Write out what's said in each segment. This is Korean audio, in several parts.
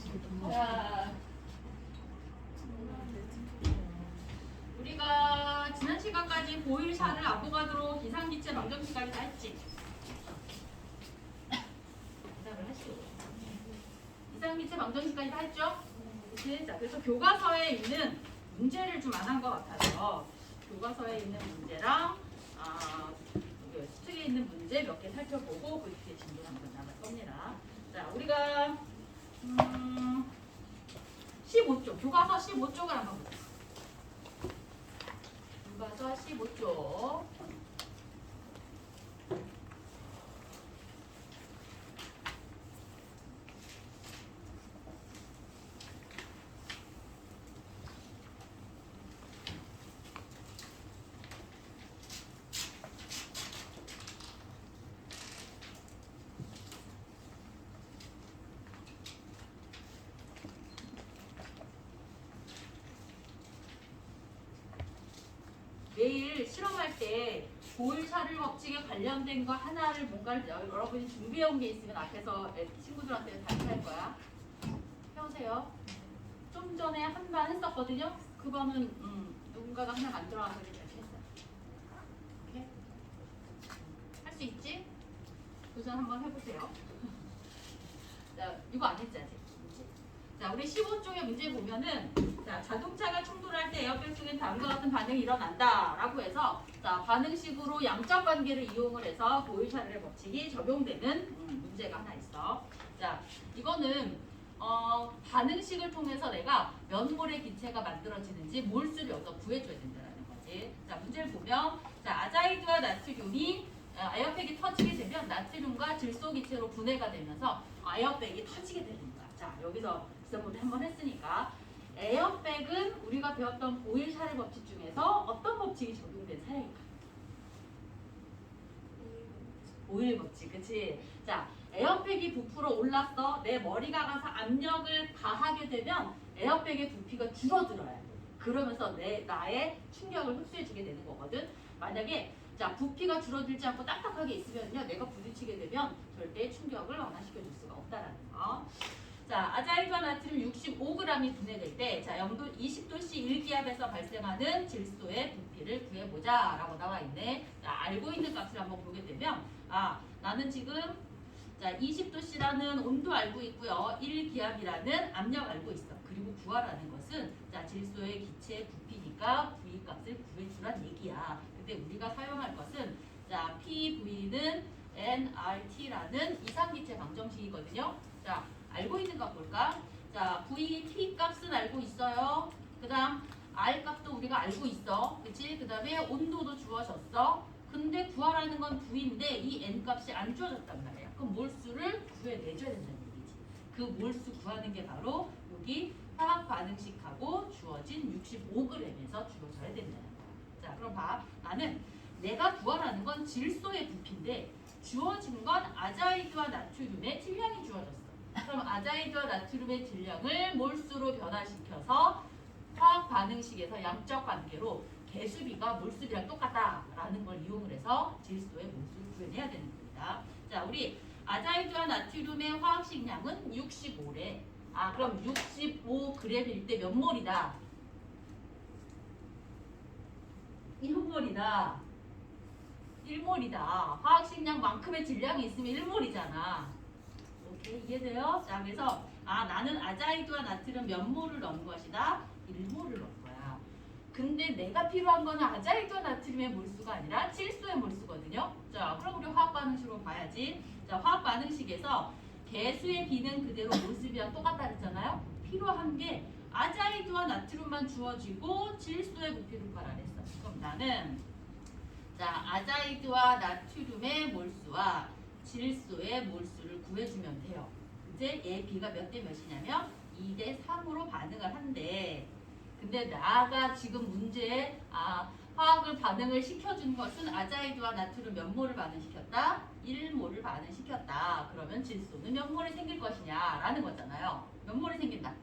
자, 우리가 지난 시간까지 보일, 샤를, 아보가드로, 기상기체, 방정식까지 다 했지? 대답을 하시고. 기상기체, 방정식까지 다 했죠? 그치? 자, 그래서 교과서에 있는 문제를 좀 안 한 것 같아서 교과서에 있는 문제랑 수특에 있는 문제 몇 개 살펴보고 그 뒤에 진도 한번 나갈 겁니다. 자, 우리가 15쪽, 교과서 15쪽을 한번 보자. 교과서 15쪽. 내일 실험할 때 보일샤를 법칙에 관련된 거 하나를 뭔가를 여러분이 준비해온 게 있으면 앞에서 친구들한테 발표할 거야. 해오세요. 좀 전에 한 반 했었거든요. 그거는 누군가가 하나 만들어와서 이렇게 했어요. 오케이? 할 수 있지? 도전 한번 해보세요. 자, 이거 안 했지 아직? 자, 우리 15쪽의 문제 보면은 자, 자동차가 충돌할 때 에어백 속엔 다음과 같은 반응이 일어난다 라고 해서 자, 반응식으로 양적 관계를 이용을 해서 보일샤를의 법칙이 적용되는 문제가 하나 있어. 자, 이거는 반응식을 통해서 내가 몇 몰의 기체가 만들어지는지 몰수를 여기서 구해줘야 된다는 거지. 자, 문제를 보면 자, 아자이드와 나트륨이 에어백이 터지게 되면 나트륨과 질소 기체로 분해가 되면서 에어백이 터지게 되는 거야. 자, 여기서 지난번에 한번 했으니까 에어백은 우리가 배웠던 보일-샤를 법칙 중에서 어떤 법칙이 적용된 사례일까? 보일 법칙, 그치? 자, 에어백이 부풀어 올랐어. 내 머리가 가서 압력을 가하게 되면 에어백의 부피가 줄어들어야 돼. 그러면서 나의 충격을 흡수해주게 되는 거거든. 만약에 자, 부피가 줄어들지 않고 딱딱하게 있으면요, 내가 부딪히게 되면 절대 충격을 완화시켜줄 수가 없다라는 거. 자, 아자이드와 나트륨 65g이 분해될 때, 자, 0도 20도씨 1기압에서 발생하는 질소의 부피를 구해보자 라고 나와 있네. 자, 알고 있는 값을 한번 보게 되면, 나는 지금 자, 20도씨라는 온도 알고 있고요. 1기압이라는 압력 알고 있어. 그리고 구하라는 것은 자, 질소의 기체 부피니까 V 값을 구해주란 얘기야. 근데 우리가 사용할 것은 자, PV는 nRT라는 이상기체 방정식이거든요. 자, 알고 있는 값 볼까? 자, V, T 값은 알고 있어요. 그 다음 R 값도 우리가 알고 있어. 그치? 그 다음에 온도도 주어졌어. 근데 구하라는 건 V인데 이 N 값이 안 주어졌단 말이야. 그럼 몰수를 구해내줘야 된다는 얘기지. 그 몰수 구하는 게 바로 여기 화학 반응식하고 주어진 65g에서 주어져야 된다는 거야. 자, 그럼 봐. 나는 내가 구하라는 건 질소의 부피인데 주어진 건 아자이드와 나트륨의 질량이 주어졌어. 그럼 아자이드와 나트륨의 질량을 몰수로 변화시켜서 화학 반응식에서 양적 관계로 개수비가 몰수비랑 똑같다라는 걸 이용을 해서 질소의 몰수를 구해내야 되는 겁니다. 자, 우리 아자이드와 나트륨의 화학식량은 65래. 그럼 65g일 때 몇 몰이다? 1몰이다. 1몰이다. 화학식량만큼의 질량이 있으면 1몰이잖아. 오케이, 이해돼요? 자, 그래서 나는 아자이드와 나트륨 몇 몰을 넣은 것이다? 1몰을 넣은 거야. 근데 내가 필요한 거는 아자이드와 나트륨의 몰수가 아니라 질소의 몰수거든요. 자, 그럼 우리 화학 반응식으로 봐야지. 자, 화학 반응식에서 개수의 비는 그대로 몰수비랑 똑같다 그랬잖아요. 필요한 게 아자이드와 나트륨만 주어지고 질소의 부피를 구하라 그랬어. 그럼 나는 자, 아자이드와 나트륨의 몰수와 질소의 몰수를 구해주면 돼요. 이제 얘 비가 몇 대 몇이냐면 2대 3으로 반응을 한대. 근데 나가 지금 문제에 화학을 반응을 시켜준 것은 아자이드와 나트륨 몇 몰을 반응시켰다? 1몰을 반응시켰다. 그러면 질소는 몇 몰이 생길 것이냐 라는 거잖아요. 몇 몰이 생긴다?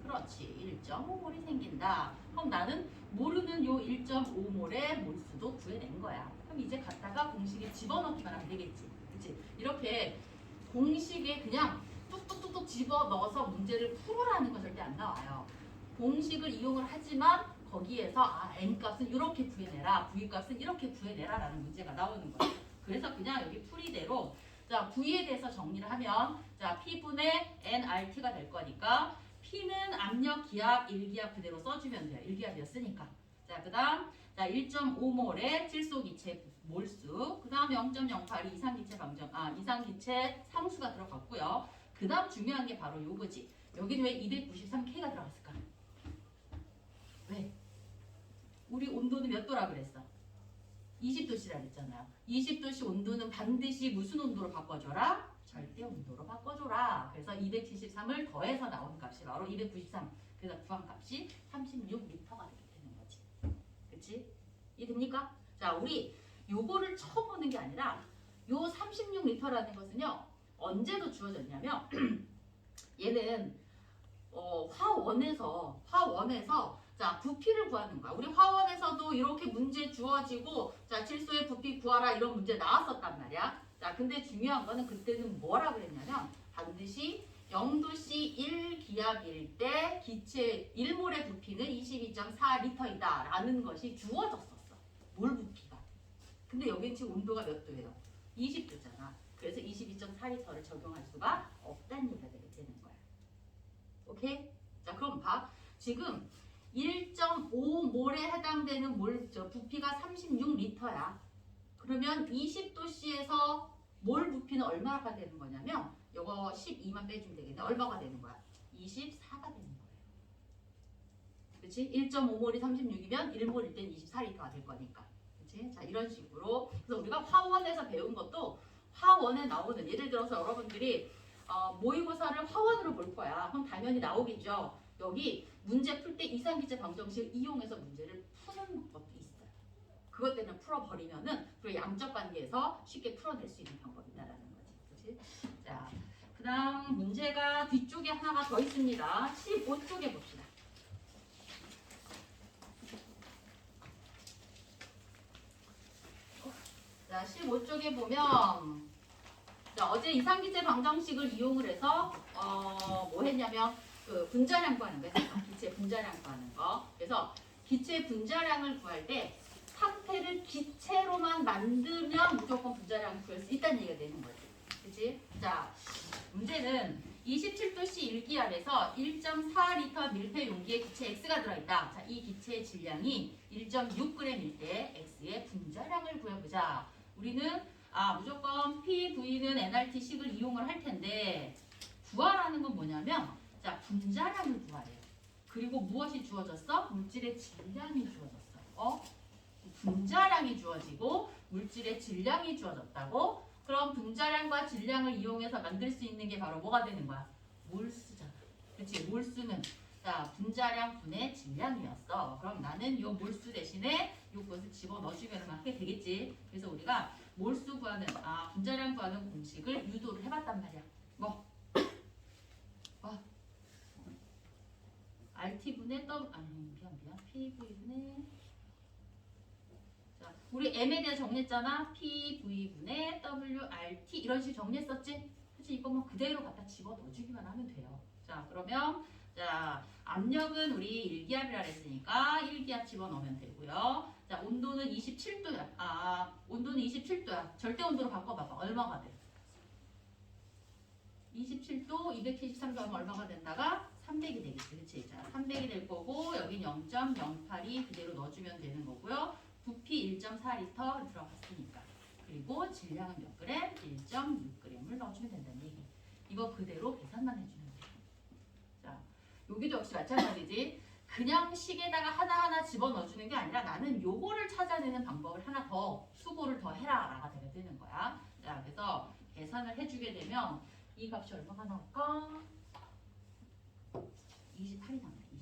그렇지. 1.5몰이 생긴다. 그럼 나는 모르는 요 1.5몰의 몰수도 구해낸 거야. 그럼 이제 갖다가 공식에 집어넣기만 하면 되겠지. 그치? 이렇게 공식에 그냥 뚝뚝뚝뚝 집어 집어넣어서 문제를 풀어라는 건 절대 안 나와요. 공식을 이용을 하지만 거기에서 n값은 이렇게 구해내라, v값은 이렇게 구해내라 라는 문제가 나오는 거예요. 그래서 그냥 여기 풀이대로 자 v에 대해서 정리를 하면 자 p분의 nRt가 될 거니까 p는 압력, 기압, 1기압 그대로 써주면 돼요. 1기압이었으니까. 자 그다음 자 1.5몰의 질소기체 몰수, 그 다음 0.08이 이상기체 방정, 이상기체 상수가 들어갔고요. 그 다음 중요한 게 바로 요거지. 여기는 왜 293K가 들어갔을까? 왜? 우리 온도는 몇 도라 그랬어? 20도씨라 그랬잖아요. 20도씨 온도는 반드시 무슨 온도로 바꿔줘라? 절대 온도로 바꿔줘라. 그래서 273을 더해서 나온 값이 바로 293. 그래서 구한 값이 36L가 되게 되는 거지. 그치? 이해됩니까? 자, 우리 요거를 처음 보는 게 아니라 요 36L라는 것은요. 언제도 주어졌냐면 얘는 화원에서 자 부피를 구하는 거야. 우리 화원에서도 이렇게 문제 주어지고 자 질소의 부피 구하라 이런 문제 나왔었단 말이야. 자 근데 중요한 거는 그때는 뭐라 그랬냐면 반드시 0도씨 1기압일 때 기체 1몰의 부피는 22.4L이다 라는 것이 주어졌었어. 몰 부피가. 근데 여기는 지금 온도가 몇 도예요? 20도잖아. 그래서 22.4L를 적용할 수가 없다는 얘기가 되는 거야. 오케이? 자 그럼 봐. 지금 1.5몰에 해당되는 부피가 36L야. 그러면 20도씨에서 몰 부피는 얼마가 되는 거냐면 이거 12만 빼주면 되겠네. 얼마가 되는 거야? 24가 되는 거예요. 그치? 1.5몰이 36이면 1몰일 땐 24L가 될 거니까. 그치? 자 이런 식으로. 그래서 우리가 화원에서 배운 것도 화원에 나오는, 예를 들어서 여러분들이 모의고사를 화원으로 볼 거야. 그럼 당연히 나오겠죠. 여기 문제 풀 때 이상기체 방정식을 이용해서 문제를 푸는 것도 있어요. 그것 때문에 풀어버리면은 그 양적 관계에서 쉽게 풀어낼 수 있는 방법이다라는 거지. 그치? 자, 그 다음 문제가 뒤쪽에 하나가 더 있습니다. 15쪽에 봅시다. 자, 15쪽에 보면 자, 어제 이상기체 방정식을 이용을 해서 뭐 했냐면 그 분자량 구하는 거 했어. 기체 분자량 구하는 거. 그래서 기체 분자량을 구할 때 상태를 기체로만 만들면 무조건 분자량을 구할 수 있다는 얘기가 되는 거지. 그치? 자, 문제는 27도씨 1기압에서 1.4L 밀폐 용기에 기체 X가 들어있다. 자, 이 기체의 질량이 1.6g일 때 X의 분자량을 구해보자. 우리는 무조건 PV는 nRT식을 이용을 할 텐데 구하라는 건 뭐냐면 자 분자량을 구하래요. 그리고 무엇이 주어졌어? 물질의 질량이 주어졌어. 분자량이 주어지고 물질의 질량이 주어졌다고? 그럼 분자량과 질량을 이용해서 만들 수 있는 게 바로 뭐가 되는 거야? 몰수잖아. 그치? 몰수는 자 분자량 분의 질량이었어. 그럼 나는 요 몰수 대신에 요것을 집어넣어주면 하게 되겠지. 그래서 우리가 몰수 구하는 분자량 구하는 공식을 유도를 해봤단 말이야. 뭐 RT분의 미안 PV분의 자 우리 M에 대해 정리했잖아. PV분의 WRT 이런 식으로 정리했었지. 그치? 이것만 그대로 갖다 집어넣어주기만 하면 돼요. 자 그러면 자 압력은 우리 1기압이라 했으니까 1기압 집어넣으면 되고요. 자 온도는 27도야. 온도는 27도야. 절대 온도로 바꿔봐봐. 얼마가 돼? 27도 273도 하면 얼마가 된다가 300이 되겠지. 그치? 자 300이 될 거고 여긴 0.08이 그대로 넣어주면 되는 거고요. 부피 1.4L 들어갔으니까. 그리고 질량은 몇 그램? 1.6g을 넣어주면 된다는 얘기. 이거 그대로 계산만 해주면 돼. 자 여기도 역시 마찬가지지. 그냥 식에다가 하나하나 집어넣어주는 게 아니라 나는 요거를 찾아내는 방법을 하나 더 수고를 더 해라 라가 되는 거야. 자 그래서 계산을 해주게 되면 이 값이 얼마가 나올까? 28이 나온다. 28.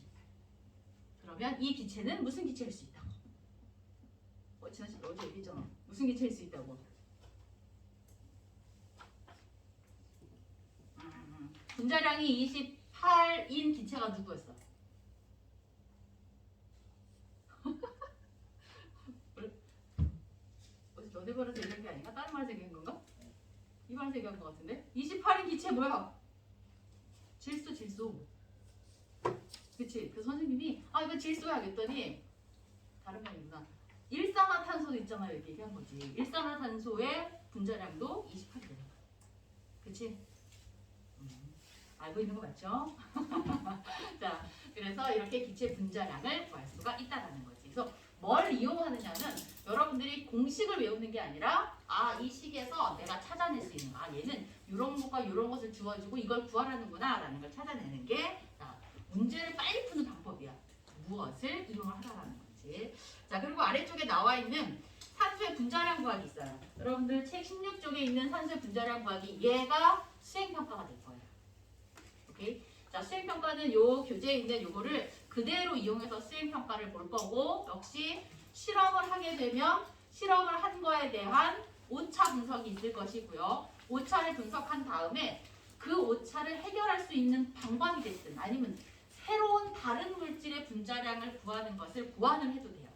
그러면 이 기체는 무슨 기체일 수 있다고? 지난시 어제 얘기했잖아. 무슨 기체일 수 있다고? 분자량이 28인 기체가 누구였어? 너네 말에서 얘기한 게 아닌가? 다른 말에서 얘기한 건가? 이 말에서 얘기한 것 같은데? 28인 기체 뭐야? 질소. 그치? 그래서 선생님이 아 이거 질소야 했더니 다른 거 아니구나. 일산화탄소도 있잖아요. 이렇게 얘기한 거지. 일산화탄소의 분자량도 28g. 그치? 알고 있는 거 맞죠? 자, 그래서 이렇게 기체 분자량을 구할 수가 있다는 거지. 그래서 뭘 이용하느냐는 여러분들이 공식을 외우는 게 아니라 이 식에서 내가 찾아낼 수 있는 얘는 이런 것과 이런 것을 주어지고 이걸 구하라는구나 라는 걸 찾아내는 게 문제를 빨리 푸는 방법이야. 무엇을 이용을 하라는 거지. 자, 그리고 아래쪽에 나와 있는 산소의 분자량 구하기 있어요. 여러분들 책 16쪽에 있는 산소의 분자량 구하기 얘가 수행평가가 될 거예요. 오케이? 자, 수행평가는 요 교재에 있는 요거를 그대로 이용해서 수행평가를 볼 거고 역시 실험을 하게 되면 실험을 한 거에 대한 오차 분석이 있을 것이고요. 오차를 분석한 다음에 그 오차를 해결할 수 있는 방법이 됐든 아니면 새로운 다른 물질의 분자량을 구하는 것을 보완을 해도 돼요.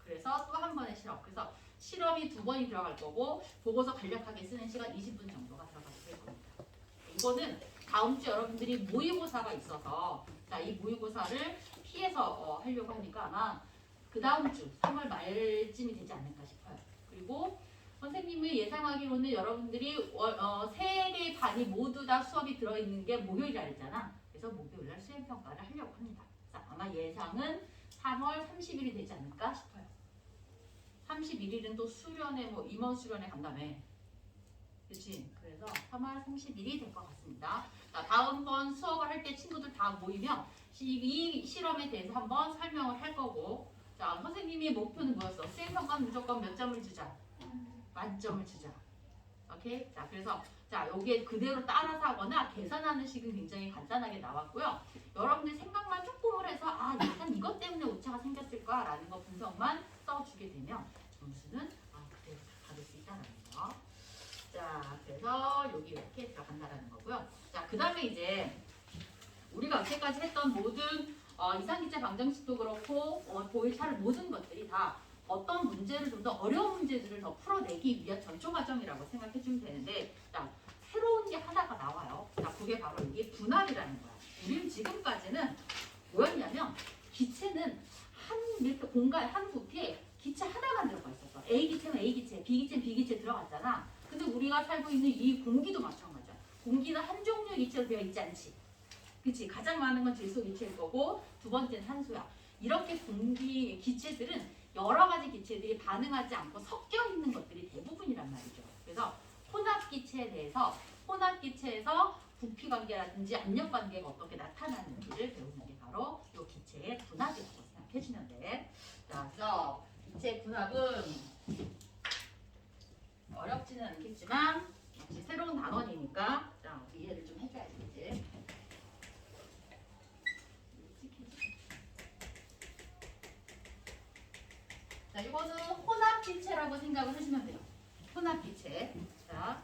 그래서 또 한 번의 실험. 그래서 실험이 2번이 들어갈 거고 보고서 간략하게 쓰는 시간 20분 정도가 들어가게 될 겁니다. 이거는 다음 주 여러분들이 모의고사가 있어서 이 모의고사를 피해서 하려고 하니까 아마 그 다음 주 3월 말쯤이 되지 않을까 싶어요. 그리고 선생님이 예상하기로는 여러분들이 3개 반이 모두 다 수업이 들어있는 게 목요일이라 했잖아. 그래서 목요일날 수행평가를 하려고 합니다. 아마 예상은 3월 30일이 되지 않을까 싶어요. 31일은 또 수련회 임원 수련회 간다며. 그치? 그래서 3월 30일이 될 것 같습니다. 자, 다음번 수업을 할 때 친구들 다 모이면 이 실험에 대해서 한번 설명을 할 거고 자, 선생님의 목표는 뭐였어? 수행평가는 무조건 몇 점을 주자? 만점을 주자. 오케이? 자, 그래서 여기에 그대로 따라서 하거나 계산하는 식은 굉장히 간단하게 나왔고요. 여러분들 생각만 조금을 해서 약간 이것 때문에 오차가 생겼을까라는 거 분석만 써주게 되면 점수는 그대로 받을 수 있다는 거. 자, 그래서 여기 이렇게 들어간다라는 거고요. 자, 그 다음에 이제 우리가 여태까지 했던 모든 이상기체 방정식도 그렇고 보일차를 모든 것들이 다 어떤 문제를 좀 더 어려운 문제들을 더 풀어내기 위한 전초 과정이라고 생각해 주면 되는데 자, 새로운 게 하나가 나와요. 자, 그게 바로 이게 분할이라는 거야. 우리는 지금까지는 뭐였냐면 기체는 이렇게 공간 한 부피에 기체 하나만 들어가 있었어. A 기체는 A 기체, B 기체는 B 기체 들어갔잖아. 근데 우리가 살고 있는 이 공기도 마찬가지야. 공기는 한 종류의 기체로 되어 있지 않지. 그치? 가장 많은 건 질소 기체일 거고 두 번째는 산소야. 이렇게 공기 기체들은 여러 가지 기체들이 반응하지 않고 섞여 있는 것들이 대부분이란 말이죠. 그래서 혼합기체에 대해서 혼합기체에서 부피 관계라든지 압력 관계가 어떻게 나타나는지를 배우는 게 바로 이 기체의 분합이라고 생각해 주면 돼. 자, 그래서 기체 분합은 어렵지는 않겠지만 역시 새로운 단원이니까 이해를 좀 해줘야지. 자, 이거는 혼합기체라고 생각을 하시면 돼요. 혼합기체. 자,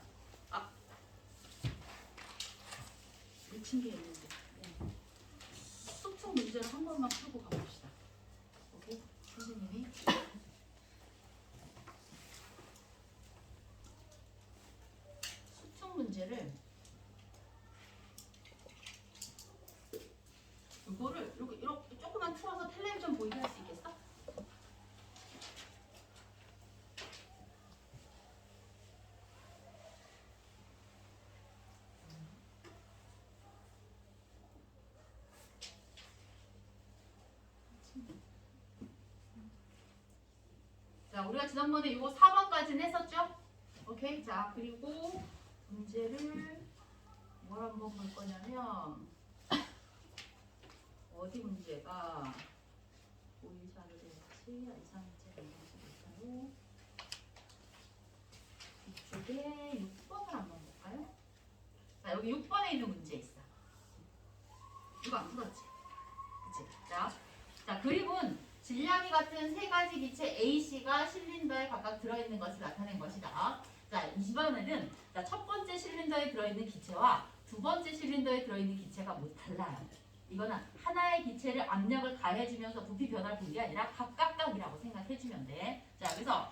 미친 게 있는데. 수축 문제를 한 번만 풀고 가봅시다. 오케이? 선생님이. 수축 문제를 이거를 이렇게 조금만 틀어서 텔레비전 보이게 할 수 있겠어? 자, 우리가 지난번에 이거 4번까지는 했었죠? 오케이. 자, 그리고 문제를 뭘 한번 볼 거냐면 어디 문제가 보이샤를 될지 이상체 방정식일까요? 이쪽에 6번을 한번 볼까요? 자, 여기 6번에 있는 문제 있어. 이거 안 풀었지? 그치? 자, 그림은 질량이 같은 세 가지 기체 A씨가 실린더에 각각 들어있는 것을 나타낸 것이다. 자, 이번에는 첫 번째 실린더에 들어있는 기체와 두 번째 실린더에 들어있는 기체가 달라요. 이거는 하나의 기체를 압력을 가해주면서 부피 변화를 본 게 아니라 각각각이라고 생각해주면 돼. 자, 그래서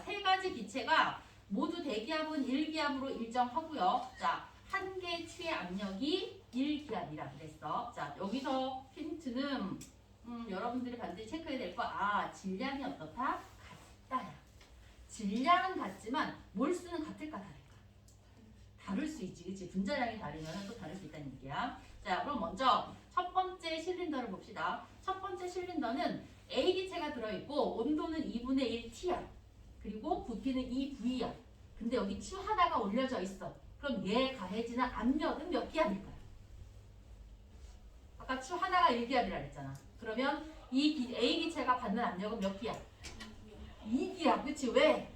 세 가지 기체가 모두 대기압은 1기압으로 일정하고요. 자, 한 개의 추의 압력이 1기압이라 그랬어. 자, 여기서 힌트는 여러분들이 반드시 체크해야 될 거. 질량이 어떻다? 같다야. 질량은 같지만 몰수는 같을까 다를까? 다를 수 있지, 그치? 분자량이 다르면 또 다를 수 있다는 얘기야. 자, 그럼 먼저 첫 번째 실린더를 봅시다. 첫 번째 실린더는 A 기체가 들어있고 온도는 2분의 1T야. 그리고 부피는 2V야. 근데 여기 추 하나가 올려져 있어. 그럼 얘 가해지는 압력은 몇 기압일까요? 아까 추 하나가 1기압이라 그랬잖아. 그러면 이 A 기체가 받는 압력은 몇 기압? 2기압. 그치? 왜?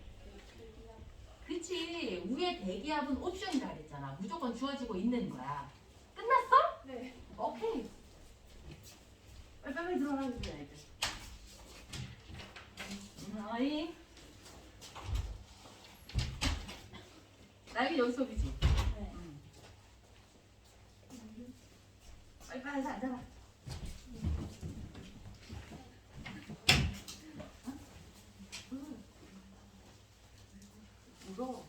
그치. 위에 대기압은 옵션이라 그랬잖아. 무조건 주어지고 있는 거야. 끝났어? 네. 오케이. 빨리 들어가야 돼. 어이. 날개 여기 속이지? 네. 빨리 해서 앉아라. 울어.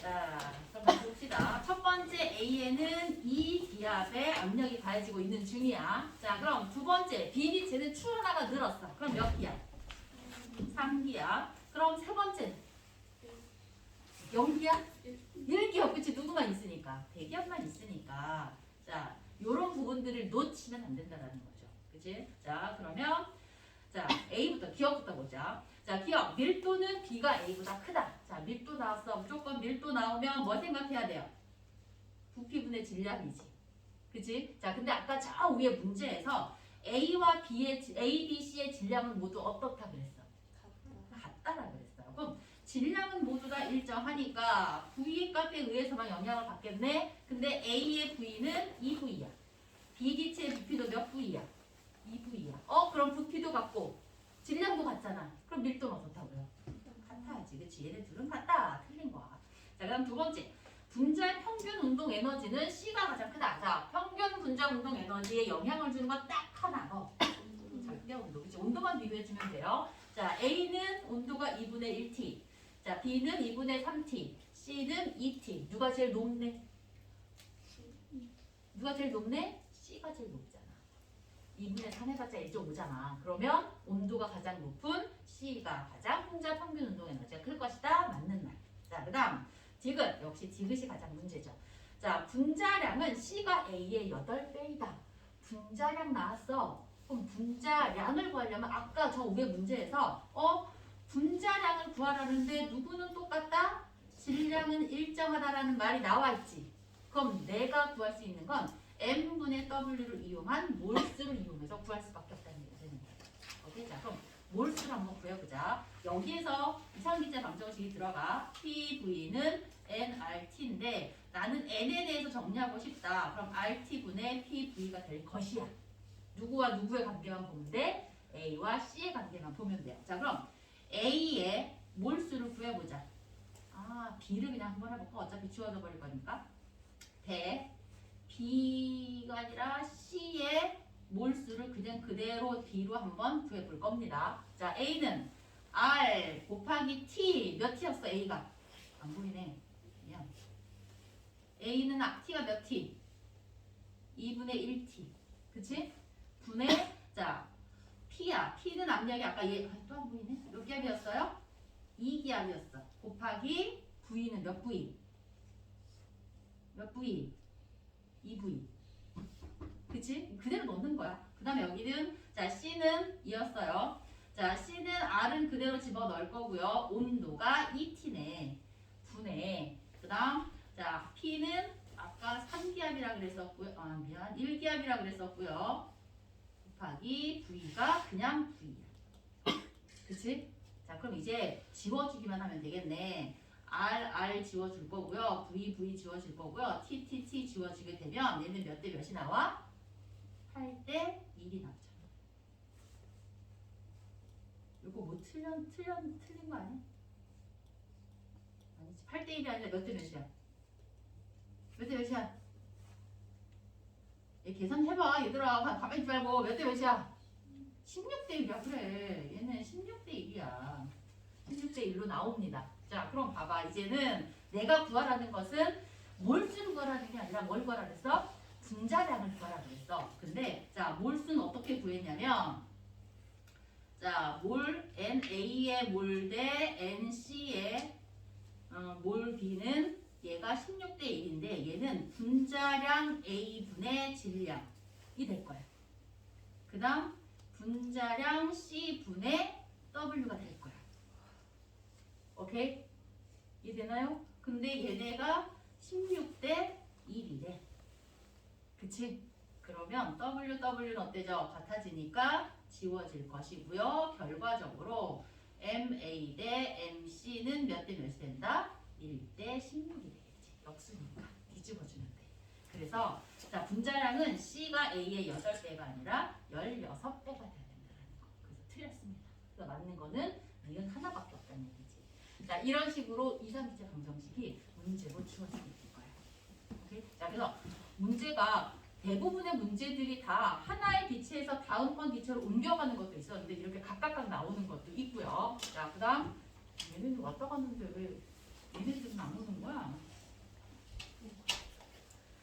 자, 그럼 봅시다. 첫 번째 A에는 이 기압의 압력이 가해지고 있는 중이야. 자, 그럼 두 번째 B 기체는 추 하나가 늘었어. 그럼 몇 기압? 3기압. 그럼 세 번째는 0기압? 1기압. 그치? 누구만 있으니까. 대기압만 있으니까. 자, 요런 부분들을 놓치면 안 된다는 거죠. 그치? 자, 그러면 자, A부터 기억부터 보자. 자, 기억. 밀도는 B가 A보다 크다. 자, 밀도 나왔어. 무조건 밀도 나오면 뭐 생각해야 돼요? 부피분의 질량이지. 그치? 자, 근데 아까 저 위에 문제에서 A와 A, B, C의 질량은 모두 어떻다 그랬어? 같다라 그랬어요. 그럼 질량은 모두 다 일정하니까 V 값에 의해서만 영향을 받겠네. 근데 A의 V는 2V야. B 기체의 부피도 몇 V야? 2V야. 그럼 부피도 같고 질량도 같잖아. 그럼 밀도는 어떻다고요? 같아야지. 그치? 얘네 둘은 같다. 틀린 거야. 자, 그럼 두 번째. 분자의 평균 운동 에너지는 C가 가장 크다. 자, 평균 분자 운동 에너지에 영향을 주는 건 딱 하나. 절대 온도. 그치? 온도만 비교해주면 돼요. 자, A는 온도가 2분의 1T. 자, B는 2분의 3T. C는 2T. 누가 제일 높네? 누가 제일 높네? C가 제일 높잖아. 2분의 3 해봤자 1.5잖아. 그러면 온도가 가장 높은 C가 가장 분자 평균 운동 에너지가 클 것이다. 맞는 말. 자, 그 다음 디귿. 역시 디귿이 가장 문제죠. 자, 분자량은 C가 A의 8배이다. 분자량 나왔어. 그럼 분자량을 구하려면 아까 저 위에 문제에서 분자량을 구하라는데 누구는 똑같다? 질량은 일정하다라는 말이 나와 있지. 그럼 내가 구할 수 있는 건 m분의 w를 이용한 몰수를 이용해서 구할 수밖에 없다는 얘기가 되는 거예요. 오케이? 자, 그럼 몰수를 한번 구해보자. 여기에서 이상기자 방정식이 들어가. PV는 nRT인데 나는 n에 대해서 정리하고 싶다. 그럼 RT분의 PV가 될 것이야. 누구와 누구의 관계만 보면 돼? A와 C의 관계만 보면 돼요. 자, 그럼 A의 몰수를 구해보자. B를 그냥 한번 해볼까? 어차피 지워져 버릴 거니까. 대 B가 아니라 C의 몰수를 그냥 그대로 B로 한번 구해볼 겁니다. 자, A는 R 곱하기 T. 몇 T였어, A가? 안 보이네. 미안. A는 T가 몇 T? 2분의 1T. 그치? 분의, 자, P야. P는 압력이 아까 또 안 보이네. 몇 기압이었어요? 2기압이었어. 곱하기 V는 몇 V? 몇 V? 2V. 그치? 그대로 넣는 거야. 그 다음에 여기는 자 C는 이었어요. 자 C는 R은 그대로 집어넣을 거고요. 온도가 2T네. 분해. 그 다음 자 P는 아까 3기압이라 그랬었고요. 미안. 1기압이라 그랬었고요. 곱하기 V가 그냥 V야. 그치? 자 그럼 이제 지워주기만 하면 되겠네. R 지워줄 거고요. V 지워줄 거고요. T 지워주게 되면 얘는 몇 대 몇이 나와? 8대 1이 나오잖아. 이거 뭐 틀린 거 아니야? 아니지. 8대 1이 아니라 몇 대 몇이야? 몇 대 몇이야? 얘 계산해봐 얘들아. 가만히 있지 말고 몇 대 몇이야? 16대 1이야. 그래 얘는 16대 1이야. 16대 1로 나옵니다. 자 그럼 봐봐. 이제는 내가 구하라는 것은 몰수를 구하라는 게 아니라 뭘 구하라 그랬어? 분자량을 구하라 그랬어. 근데 자 몰수는 어떻게 구했냐면 자 몰 NA의 몰 대 NC의 몰 B는 얘가 16대 1인데 얘는 분자량 A분의 질량이 될 거야. 그 다음 분자량 C분의 W가 될 거야. 오케이? 이해되나요? 근데 얘네가 16대 1이래. 그치? 그러면 WW는 어때죠? 같아지니까 지워질 것이고요. 결과적으로 MA 대 MC는 몇 대 몇이 된다? 1대 16이 되겠지. 역수니까 뒤집어주면 돼. 그래서 자 분자량은 C가 A의 8배가 아니라 16배가 돼야 된다는 거. 그래서 틀렸습니다. 그래서 맞는 거는 니은 하나밖에 없다는 얘기지. 자 이런 식으로 이상기체 방정식이 문제로 주어지게 될 거예요. 오케이? 자 그래서 문제가 대부분의 문제들이 다 하나의 기체에서 다음 번 기체로 옮겨가는 것도 있었는데 이렇게 각각 나오는 것도 있고요. 자 그다음 얘네들 왔다 갔는데 왜 얘네들은 안 오는 거야?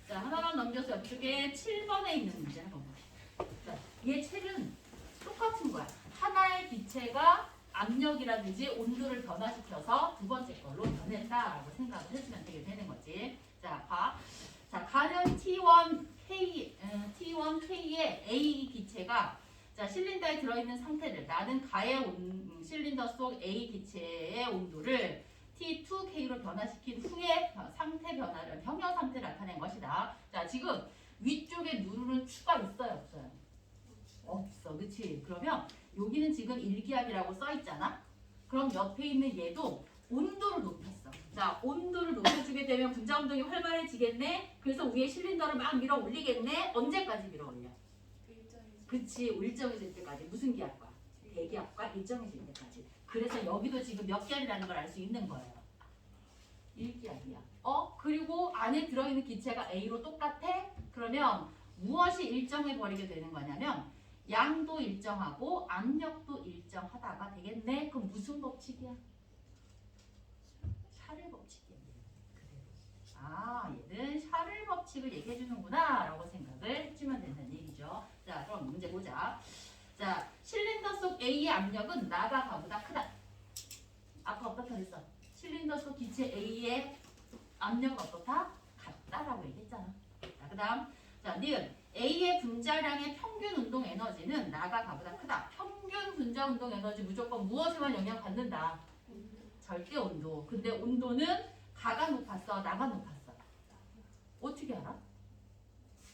자 하나만 넘겨서 옆쪽에 7번에 있는 문제 한번 봅시다. 자, 얘 책은 똑같은 거야. 하나의 기체가 압력이라든지 온도를 변화시켜서 두 번째 걸로 변했다라고 생각을 해주면 되게 되는 거지. 자, 봐. 자, 가는 T1K의 A 기체가 자, 실린더에 들어있는 상태를 나는 가의 실린더 속 A 기체의 온도를 T2K로 변화시킨 후에 상태 변화를 평형 상태를 나타낸 것이다. 자, 지금 위쪽에 누르는 추가 있어요, 없어요? 없어, 그치? 그러면 여기는 지금 일기압이라고 써 있잖아. 그럼 옆에 있는 얘도 온도를 높였어. 자, 온도를 높여주게 되면 분자 운동이 활발해지겠네. 그래서 위에 실린더를 막 밀어 올리겠네. 언제까지 밀어 올려? 그치, 일정해질 때까지. 무슨 기압과? 대기압과 일정해질 때까지. 그래서 여기도 지금 몇 기압이라는 걸 알 수 있는 거예요. 1기압이야. 그리고 안에 들어있는 기체가 A로 똑같아? 그러면 무엇이 일정해 버리게 되는 거냐면 양도 일정하고 압력도 일정하다가 되겠네. 그럼 무슨 법칙이야? 샤를 법칙이야. 아, 얘는 샤를 법칙을 얘기해 주는구나 라고 생각을 해주면 된다는 얘기죠. 자, 그럼 문제 보자. 자, 실린더 속 A의 압력은 나가 가보다 크다. 아까 어떻게 했어? 실린더 속 기체 A의 압력은 어떻다? 같다라고 얘기했잖아. 자, 그 다음 자, 니은 A의 분자량의 평균 운동 에너지는 나가 가보다 크다. 평균 분자 운동 에너지 무조건 무엇에만 영향받는다? 절대 온도. 근데 온도는 가가 높았어, 나가 높았어. 어떻게 알아?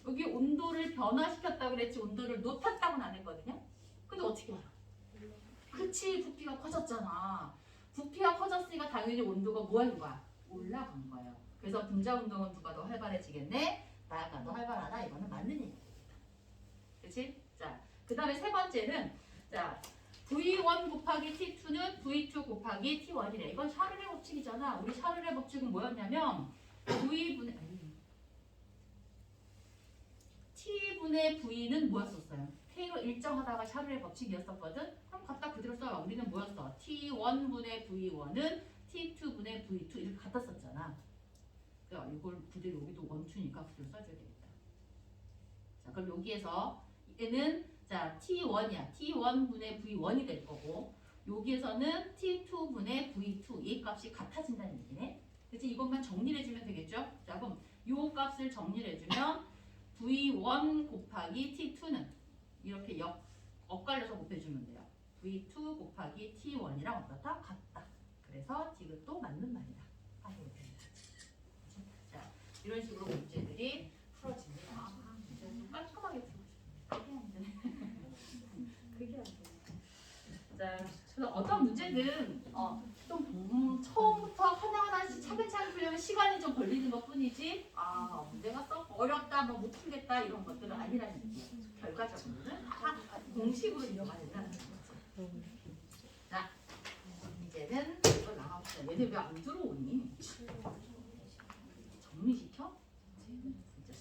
여기 온도를 변화시켰다고 그랬지 온도를 높였다고는 안 했거든요. 근데 어떻게 알아? 그치, 부피가 커졌잖아. 부피가 커졌으니까 당연히 온도가 뭐 하는 거야? 올라간 거예요. 그래서 분자 운동은 누가 더 활발해지겠네? 나가 더 활발하다. 이거는 맞는 얘기입니다. 그치? 자, 그 다음에 세 번째는 자 V1 곱하기 T2는 V2 곱하기 T1이래. 이건 샤를의 법칙이잖아. 우리 샤를의 법칙은 뭐였냐면 V분의 T분의 V는 뭐였었어요? K로 일정하다가 샤를의 법칙이었었거든? 그럼 갖다 그대로 써요. 우리는 뭐였어? T1분의 V1은 T2분의 V2 이렇게 갖다 썼잖아. 그러니까 이걸 그대로 여기도 원투니까 그대로 써줘야 되겠다. 자, 그럼 여기에서 얘는 자 T1이야. T1분의 V1이 될 거고 여기에서는 T2분의 V2 이 값이 같아진다는 얘기네. 그래서 이것만 정리를 해주면 되겠죠? 자 그럼 이 값을 정리를 해주면 V1 곱하기 T2는 이렇게 엇갈려서 곱해주면 돼요. V2 곱하기 T1이랑 어떻다? 같다. 그래서 디귿도 맞는 말이다. 하고 됩니다. 자 이런 식으로 문제들이 풀어집니다. 좀 깔끔하게 풀고 싶어요. 그게 안 돼. 자, 그래서 어떤 문제는 좀 처음부터 하나하나씩 차근차근 풀려면 시간이 좀 걸리는 것 뿐이지 문제가 썩 어렵다, 뭐 못 풀겠다 이런 것들은 아니라는 얘기예요. 결과적으로는 다 공식으로 이용가 된다는 거죠. 자, 이제는 이걸 나가봅시다. 얘네 왜 안 들어오니? 정리시켜?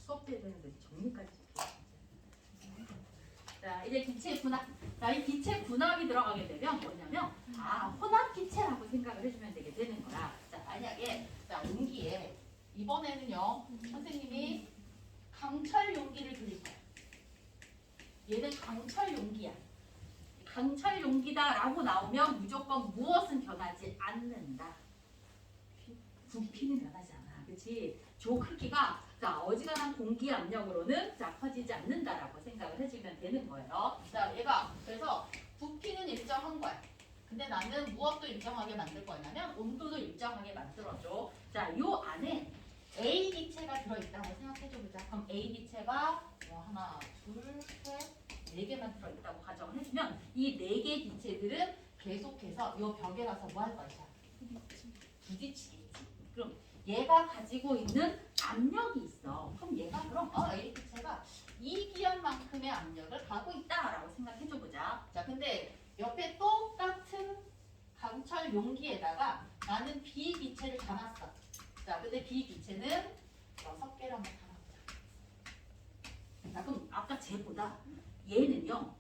수업 때 되는데 정리까지 시켜요. 자, 이제 기체 분압. 자, 이 기체 분압이 들어가게 되면 뭐냐면 혼합 기체라고 생각을 해주면 되는 거야. 자, 만약에 자 용기에 이번에는요 선생님이 강철 용기를 드릴 거야. 얘는 강철 용기야. 강철 용기다라고 나오면 무조건 무엇은 변하지 않는다. 부피는 변하지 않아. 그렇지? 조 크기가 자 어지간한 공기 압력으로는 자 커지지 않는다라고 생각을 해주면 되는 거예요. 자 얘가 그래서 부피는 일정한 거야. 근데 나는 무엇도 일정하게 만들 거냐면 온도도 일정하게 만들어줘. 자 요 안에 A 기체가 들어있다고 생각해줘보자. 그럼 A 기체가 뭐 하나, 둘, 셋, 네 개만 들어있다고 가정을 해주면 이 네 개 기체들은 계속해서 요 벽에 가서 뭐 할 것이야? 부딪히겠지. 그럼 얘가 가지고 있는 압력이 있어. 그럼 얘가 그럼 A 기체가 이 기압만큼의 압력을 가고 있다라고 생각해줘보자. 자 근데 옆에 똑같은 강철 용기에다가 나는 B 기체를 담았어. 자, 근데 B 기체는 6개를 한번 담아보자. 자, 그럼 아까 쟤보다 얘는요.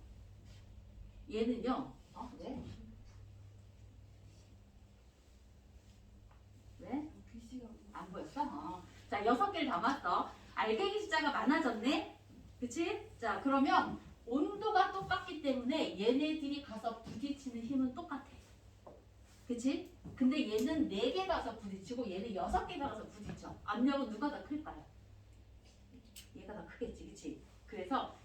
왜? 왜? 글씨가 안 보였어? 자, 6개를 담았어. 알갱이 숫자가 많아졌네? 그치? 자, 그러면 온도가 똑같기 때문에 얘네들이 가서 부딪히는 힘은 똑같아. 그치? 근데 얘는 4개 가서 부딪히고 얘는 6개 가서 부딪혀. 압력은 누가 더 클까요? 얘가 더 크겠지. 그치? 그래서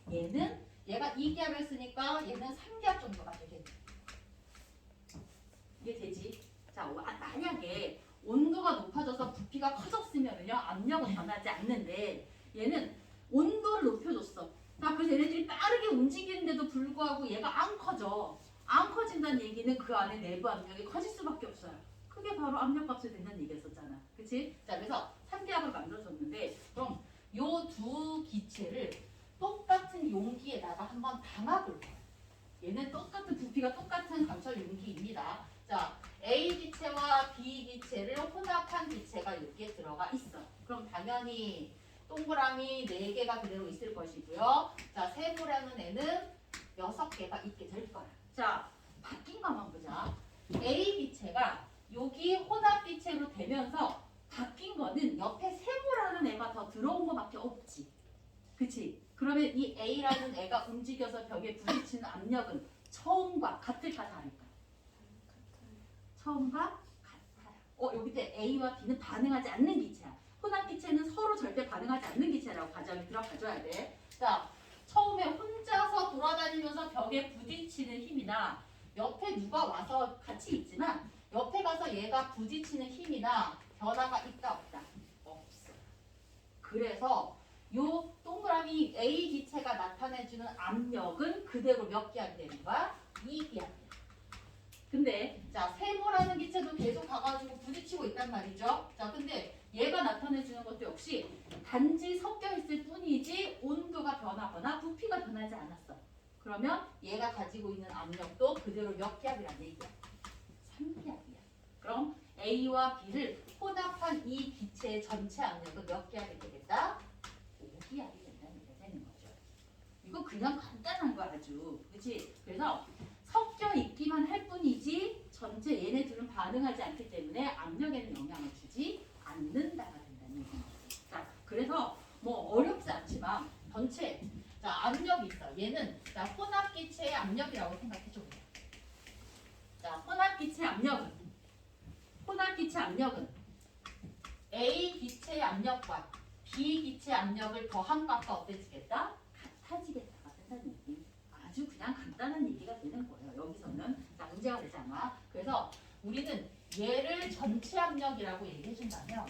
얘가 2기압을 쓰니까 얘는 3기압 정도가 되겠지. 이게 되지? 자, 만약에 온도가 높아져서 부피가 커졌으면요 압력은 변하지 않는데 얘는 온도를 높여줬어. 자, 그래서 얘네들이 빠르게 움직이는데도 불구하고 얘가 안 커져. 안 커진다는 얘기는 그 안에 내부 압력이 커질 수밖에 없어요. 그게 바로 압력값이 된다는 얘기였었잖아. 그치? 자, 그래서 3기압을 만들어줬는데 그럼 요 두 기체를 똑같은 용기에다가 한번 담아볼 거야. 얘는 똑같은 부피가 똑같은 강철 용기입니다. 자, A 기체와 B 기체를 혼합한 기체가 여기에 들어가 있어. 그럼 당연히 동그라미 4개가 그대로 있을 것이고요. 자, 세모라는 애는 6개가 있게 될 거야. 자, 바뀐 것만 보자. A 기체가 여기 혼합 기체로 되면서 바뀐 거는 옆에 세모라는 애가 더 들어온 거밖에 없지. 그치? 그러면 이 A라는 애가 움직여서 벽에 부딪히는 압력은 처음과 같을까 다를까? 처음과 같아요. 여기 때 A와 B는 반응하지 않는 기체야. 혼합 기체는 서로 절대 반응하지 않는 기체라고 가정이 들어가줘야 돼. 자, 처음에 혼자서 돌아다니면서 벽에 부딪히는 힘이나 옆에 누가 와서 같이 있지만 옆에 가서 얘가 부딪히는 힘이나 변화가 있다 없다? 없어. 그래서 요 동그라미 A 기체가 나타내주는 압력은 그대로 몇 기압이 되는 거야? 2기압이야. 근데 자 세모라는 기체도 계속 가가지고 부딪히고 있단 말이죠. 자 근데 얘가 나타내주는 것도 역시 단지 섞여 있을 뿐이지 온도가 변하거나 부피가 변하지 않았어. 그러면 얘가 가지고 있는 압력도 그대로 몇 기압이란 얘기야? 3기압이야. 그럼 A와 B를 혼합한 이 기체의 전체 압력은 몇 기압이 되겠다? 5기압이 된다는 얘기가 되는 거죠. 이거 그냥 간단한 거 아주. 그렇지? 그래서 섞여 있기만 할 뿐이지 전체 얘네들은 반응하지 않기 때문에 압력에는 영향을 주지 않는다가 된다는 얘기입니다. 자, 그래서 뭐 어렵지 않지만 전체 자 압력이 있어. 얘는 자 혼합기체의 압력이라고 생각해줘. 자 혼합기체 압력은 A 기체의 압력과 B 기체 압력을 더한 값과 어때지겠다? 같아지겠다가 된다는 얘기. 아주 그냥 간단한 얘기가 되는 거예요. 여기서는 자 문제가 되지 않아. 그래서 우리는 얘를 전체 압력이라고 얘기해준다면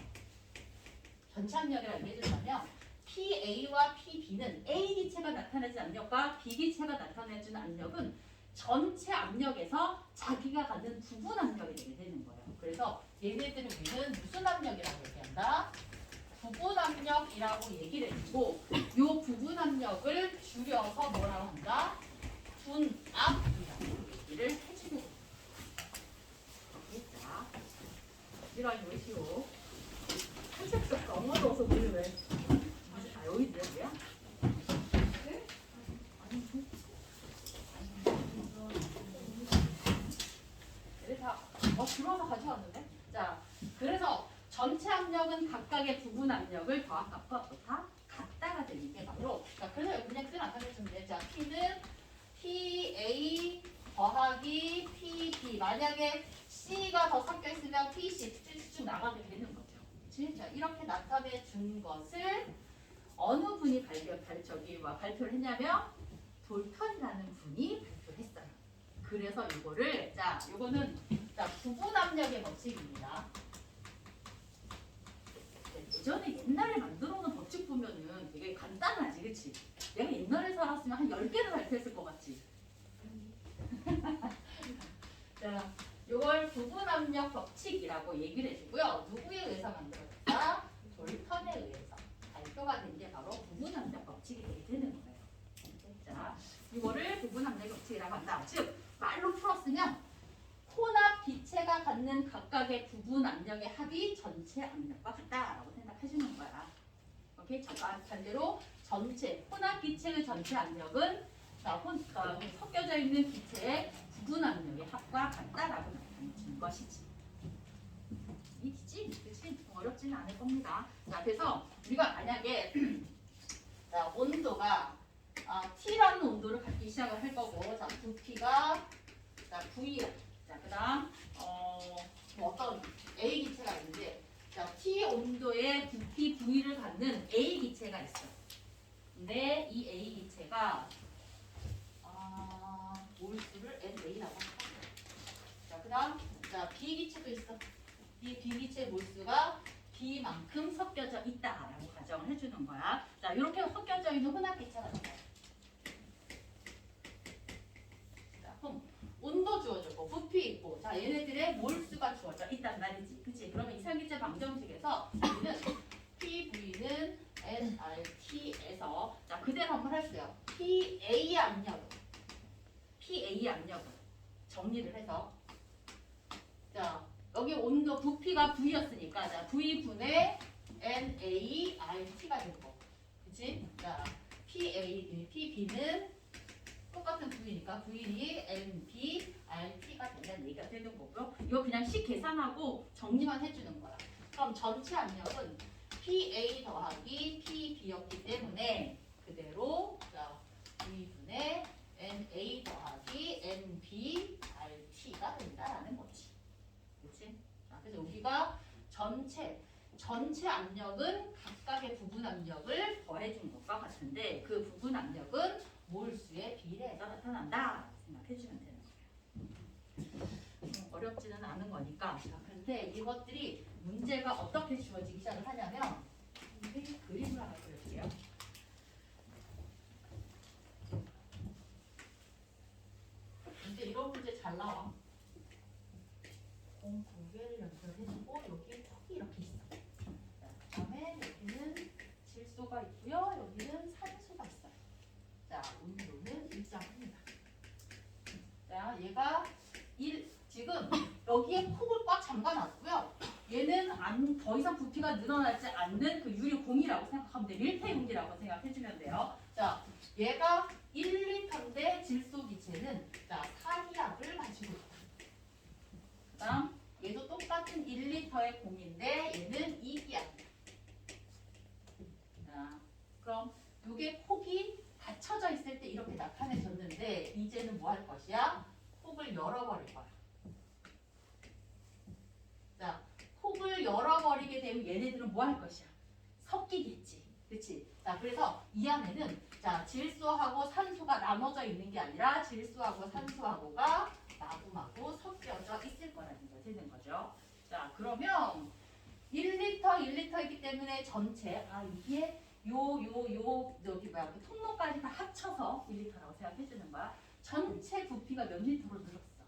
PA와 PB는 A 기체가 나타내는 압력과 B 기체가 나타내주는 압력은 전체 압력에서 자기가 갖는 부분 압력이 되게 되는 거예요. 그래서 얘네들은 우리는 무슨 압력이라고 얘기한다? 부분 압력이라고 얘기를 해주고 이 부분 압력을 줄여서 뭐라고 한다? 분압이라고 얘기를 해주는 거예요. 자, 이런 요시오. 한책적 너무 어려워서 우리 왜? 아, 여기 보이세요? 뭐야? 네? 아니, 얘네 다 들어와서 가져왔는데? 자, 그래서 전체 압력은 각각의 부분 압력을 더한 값과 다 같다가 되는 게 바로, 자, 그래서 여기 그냥 쓰면 나타내주면 돼. 자, P는 PA 더하기 PB. 만약에 C가 더 섞여 있으면 PC 쭉 나가게 되는 거죠. 그치? 자, 이렇게 나타내 준 것을 어느 분이 발표를 했냐면 돌턴이라는 분이 발표를 했어요. 그래서 이거를, 자, 이거는 부분 압력의 법칙입니다. 예전에 옛날에 만들어 놓은 법칙 보면은 되게 간단하지, 그치? 내가 옛날에 살았으면 한 10개는 발표했을 것 같지? 자, 이걸 부분 압력 법칙이라고 얘기를 해주고요. 누구에 의해서 만들어졌다? 돌턴에 의해서 발표가 된 게 바로 부분 압력 법칙이 되게 되는 거예요. 자, 이거를 부분 압력 법칙이라고 한다. 즉, 말로 풀었으면 코나 기체가 갖는 각각의 부분 압력의 합이 전체 압력과 같다라고 생각해주는 거야. 오케이? 반대로 전체, 코나 기체의 전체 압력은 섞여져 있는 기체의 부분 압력의 합과 같다라고 나타내주는 것이지. 이해지지? 그치? 어렵지는 않을 겁니다. 자, 그래서 우리가 만약에 자, 온도가 T라는 온도를 갖기 시작을 할 거고, 자, 부피가 V. 자, 그다음 어떤 A 기체가 있는데, 자, T 온도의 부피 V를 갖는 A 기체가 있어. 근데 이 A 기체가 몰수를 NA라고 합니다. 자, 그다음 B 기체도 있어. 이 B 기체 몰수가 B만큼 섞여져 있다라고 가정을 해주는 거야. 자, 이렇게 섞여져 있는 혼합 기체가 있어요. 자, 그럼 온도 주어졌고 부피 있고, 자, 얘네들의 몰수가 주어져 있단 말이지, 그치? 그러면 이상기체 방정식에서 우리는 PV는 nRT에서 자, 그대로 한번 할게요. PA 압력을 정리를 해서, 자, 여기 온도 부피가 V였으니까, 자, V분의 NART가 된 거, 그치? 자, PB는 똑같은 V니까 V이 NBRT가 된다는 얘기가 되는 거고요. 이거 그냥 식 계산하고 정리만 해주는 거야. 그럼 전체 압력은 PA 더하기 PB였기 때문에 그대로, 자, V분의 NA 더하기 NBRT가 된다라는 거지. 그치? 자, 그래서 여기가 전체 압력은 각각의 부분 압력을 더해준 것과 같은데, 그 부분 압력은 몰수의 비례에서 나타난다 생각해주면 되는 거예요. 어렵지는 않은 거니까. 자, 그런데 이것들이 문제가 어떻게 주어지기 시작을 하냐면, 그림을 하나 그려볼게요. 이제 이런 문제 잘 나와. 공구개를 연결해주고 여기 턱이 이렇게 있어. 그다음에 여기는 질소가 있고요. 여기는 산소가 있어요. 자, 온도는 일정합니다. 자, 얘가 지금 여기에 콕을 꽉 잠가놨고요. 얘는 더 이상 부피가 늘어나지 않는 그 유리공이라고 생각하면 돼. 밀폐용기라고 생각해주면 돼요. 자, 얘가 1리터인데 질소 기체는 자, 4기압을 가지고 있다. 그다음 얘도 똑같은 1리터의 공인데 얘는 2기압이다. 자, 그럼 이게 콕이 닫혀져 있을 때 이렇게 나타내줬는데, 이제는 뭐 할 것이야? 콕을 열어버릴 거야. 자, 콕을 열어버리게 되면 얘네들은 뭐 할 것이야? 섞이겠지. 그치? 자, 그래서 이 안에는 자, 질소하고 산소가 나눠져 있는 게 아니라 질소하고 산소하고가 마구마구 섞여져 있을 거라는 게 되는 거죠. 자, 그러면 1리터이기 때문에 전체, 이게 여기 뭐야, 그 통로까지 다 합쳐서 1리터라고 생각해 주는 거야. 전체 부피가 몇 리터로 늘었어?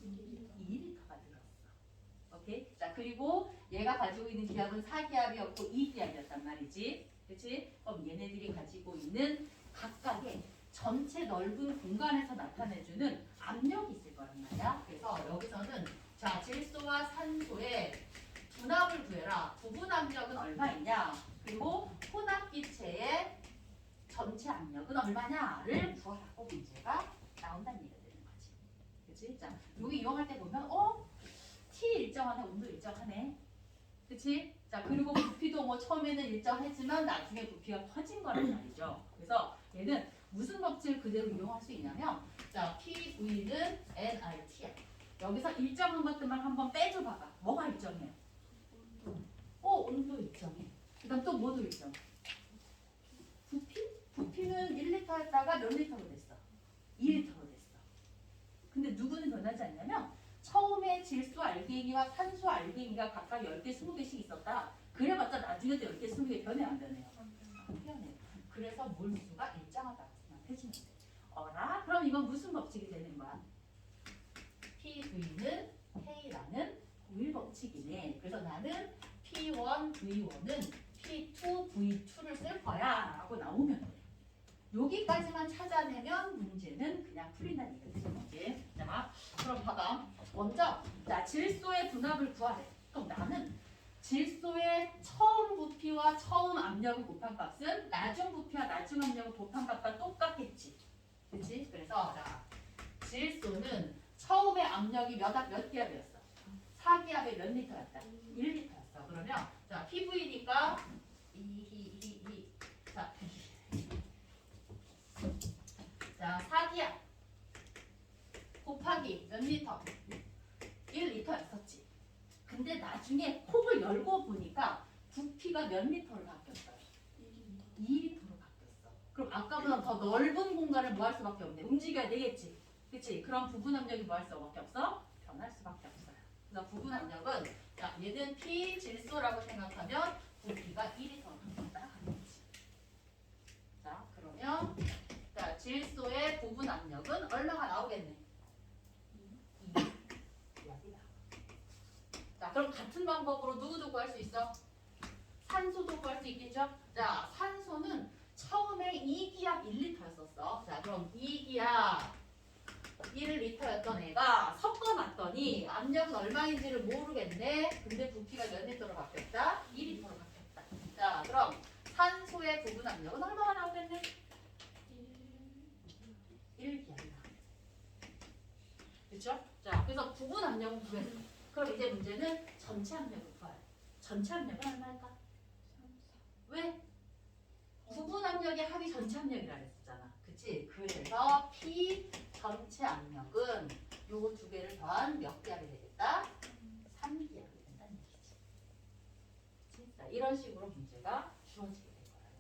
2리터가 늘었어. 오케이? 자, 그리고 얘가 가지고 있는 기압은 4기압이었고 2기압이었단 말이지. 그치? 그럼 얘네들이 가지고 있는 각각의 전체 넓은 공간에서 나타내주는 압력이 있을 거란 말이야. 그래서 여기서는 자, 질소와 산소의 분압을 구해라. 부분 압력은 얼마이냐? 그리고 혼합기체의 전체 압력은 얼마냐를 구하라고 문제가 나온다는 얘기가 되는 거지. 그치? 자, 여기 이용할 때 보면 T 일정하네, 온도 일정하네. 그치? 자, 그리고 부피도 뭐 처음에는 일정했지만 나중에 부피가 커진 거란 말이죠. 그래서 얘는 무슨 법칙을 그대로 이용할 수 있냐면, 자, PV는 nRT야. 여기서 일정한 것들만 한번 빼줘 봐봐. 뭐가 일정해? 온도 일정해. 그 다음 또 뭐도 일정? 부피? 부피는 1리터였다가 몇 리터로 됐어? 2리터로 됐어. 근데 누구는 변하지 않냐면 처음에 질소 알갱이와 산소 알갱이가 각각 10개, 20개씩 있었다. 그래봤자 나중에도 10개, 20개 변해 안 변해요? 안 변해요. 그래서 몰수가 일정하다고 생각해주면 돼. 어라? 그럼 이건 무슨 법칙이 되는 거야? PV는 K라는 고일 법칙이네. 그래서 나는 P1, V1은 P2, V2를 쓸 거야 라고 나오면 돼. 여기까지만 찾아내면 문제는 그냥 풀린다는 얘기가 되는 거지. 자, 그럼 봐봐. 먼저 자, 질소의 분압을 구하래. 그럼 나는 질소의 처음 부피와 처음 압력을 곱한 값은 나중 부피와 나중 압력을 곱한 값과 똑같겠지. 그치? 그래서 자, 질소는 처음에 압력이 몇 기압이었어? 4기압에 몇 리터였다? 1리터였어. 그러면 자, PV니까 자, 4기압 곱하기 몇 리터? 1리터였었지. 근데 나중에 콕을 열고 보니까 부피가 몇 리터로 바뀌었어요? 2리터로 바뀌었어. 그럼 아까보다 더 넓은 공간을 뭐 할 수밖에 없네. 움직여야 되겠지. 그치? 그럼 부분 압력이 뭐 할 수밖에 없어? 변할 수밖에 없어요. 그래서 부분 압력은 자, 얘는 P 질소라고 생각하면 부피가 2리터로 바뀌었다. 자, 그러면 자, 질소의 부분 압력은 얼마가 나오겠네? 2기압이 나와. 자, 그럼 같은 방법으로 누구도 구할 수 있어? 산소도 구할 수 있겠죠? 자, 산소는 처음에 2기압 1리터였었어. 자, 그럼 2기압 1리터였던 애가 섞어놨더니 압력은 얼마인지를 모르겠네. 근데 부피가 몇 리터로 바뀌었다? 2리터로 바뀌었다. 자, 그럼 산소의 부분 압력은 얼마가 나오겠네? 1기압이 나와. 그렇죠? 자, 그래서 부분 압력은 구했어. 그럼 이제 문제는 전체 압력을 구해요. 전체 압력은 얼마일까? 왜? 부분 압력의 합이 전체 압력이라 그랬었잖아. 그치? 그래서 P 전체 압력은 요거 두 개를 더한 몇 기압이 되겠다? 3기압이 된다는 얘기지. 그치? 자, 이런 식으로 문제가 주어지게 될 거라는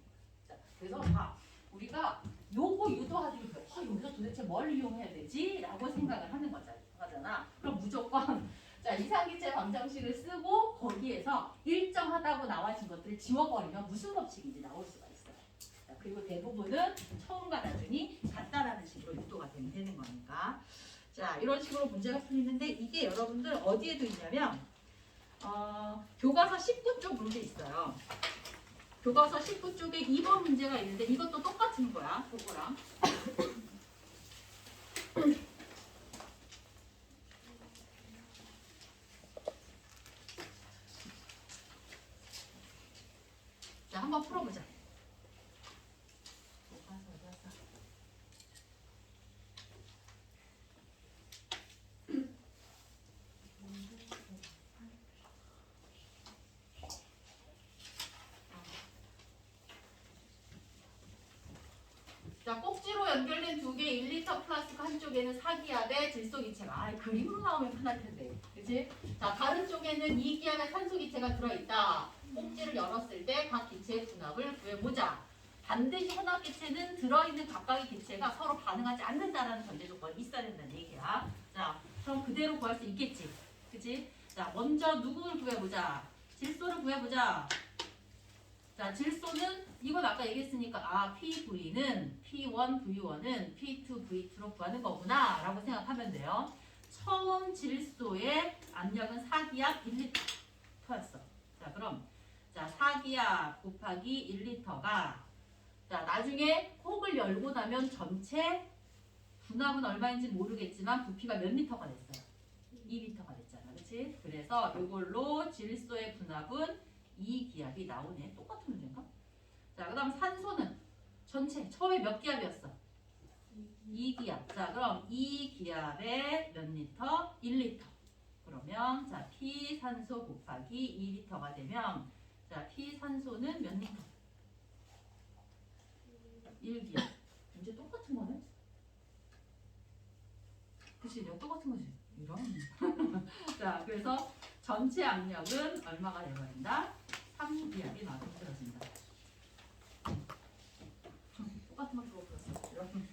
거야. 자, 그래서 우리가 요거 유도하기 위해 여기서 도대체 뭘 이용해야 되지? 라고 생각을 하는 거잖아. 그럼 무조건 자, 이상기체 방정식을 쓰고 거기에서 일정하다고 나와진 것들을 지워버리면 무슨 법칙인지 나올 수가 있어요. 자, 그리고 대부분은 처음과 나중이 같다라는 식으로 유도가 되는 거니까. 자, 이런 식으로 문제가 풀리는데 이게 여러분들 어디에도 있냐면 교과서 19쪽 문제 있어요. 교과서 19쪽에 2번 문제가 있는데 이것도 똑같은 거야. 그거랑. 자, 한번 풀어보자. 자, 꼭지로 연결된 두 개 1리터 플라스틱 한쪽에는 4기압의 질소기체가 그림으로 나오면 편할 텐데. 그치? 자, 다른 쪽에는 2기압의 산소기체가 들어있다. 꼭지를 열었을 때 각 기체의 분압을 구해보자. 반드시 혼합 기체는 들어있는 각각의 기체가 서로 반응하지 않는다라는 전제 조건이 있어야 된다는 얘기야. 자, 그럼 그대로 구할 수 있겠지. 그치? 자, 먼저 누구를 구해보자. 질소를 구해보자. 자, 질소는 이건 아까 얘기했으니까 PV는 P1, V1은 P2, V2로 구하는 거구나 라고 생각하면 돼요. 처음 질소의 압력은 4기압 1리터였어. 자, 그럼 자, 4기압 곱하기 1리터가 자, 나중에 콕을 열고 나면 전체 분압은 얼마인지 모르겠지만 부피가 몇 리터가 됐어요? 2리터가 됐잖아. 그치? 그래서 이걸로 질소의 분압은 2기압이 나오네. 똑같은 문제인가? 자, 그 다음 산소는 전체 처음에 몇 기압이었어? 2기압. 자, 그럼 2기압에 몇 리터? 1리터. 그러면 자, P 산소 곱하기 2리터가 되면 자, P 산소는 몇 리터? 1기압. 이제 똑같은 거네. 그치, 이거 똑같은 거지. 이런. 자, 그래서 전체 압력은 얼마가 되어버린다? 3기압이 만들어진다. 똑같은 걸 풀었어. 이런.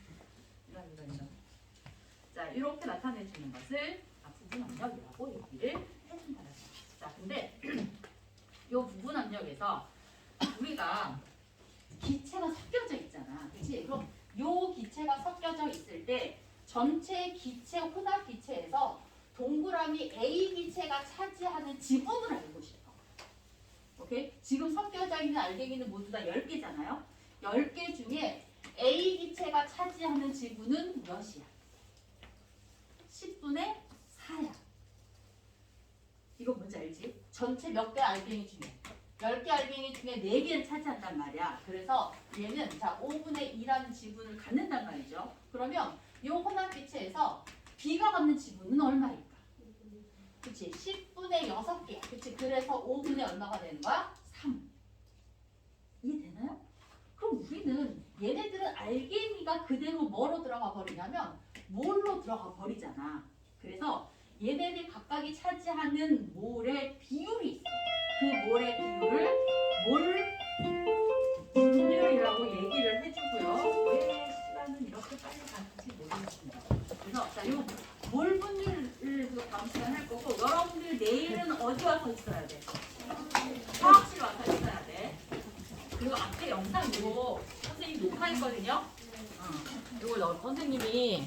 자, 이렇게 나타내주는 것을 부분 압력이라고 얘기를 해준다는 거죠. 자, 근데 이 부분 압력에서 우리가 기체가 섞여져 있잖아. 그치? 그럼 이 기체가 섞여져 있을 때 전체 기체 혼합 기체에서 동그라미 A 기체가 차지하는 지분을 알고 싶어. 오케이? 지금 섞여져 있는 알갱이는 모두 다 10개잖아요. 10개 중에 A 기체가 차지하는 지분은 몇이야? 10분의 4야. 이거 뭔지 알지? 전체 몇 개 알갱이 중에 10개 알갱이 중에 4개를 차지한단 말이야. 그래서 얘는 자 5분의 2라는 지분을 갖는단 말이죠. 그러면 이 혼합기체에서 B가 갖는 지분은 얼마일까? 그치? 10분의 6개. 그치? 그래서 5분의 얼마가 되는 거야? 3. 이해되나요? 그럼 우리는 얘네들은 알갱이가 그대로 뭐로 들어가 버리냐면 몰로 들어가 버리잖아. 그래서 얘네들 각각이 차지하는 몰의 비율이 있어. 그 몰의 비율을 몰 분율이라고 얘기를 해주고요. 왜 시간은 이렇게 빨리 가는지 모르겠습니다. 그래서 자, 요 몰 분율을 다음 시간에 할 거고 여러분들 내일은 어디 와서 있어야 돼? 화학실 와서 있어야 돼. 그리고 앞에 영상 이거 선생님 녹화했거든요. 이거 선생님이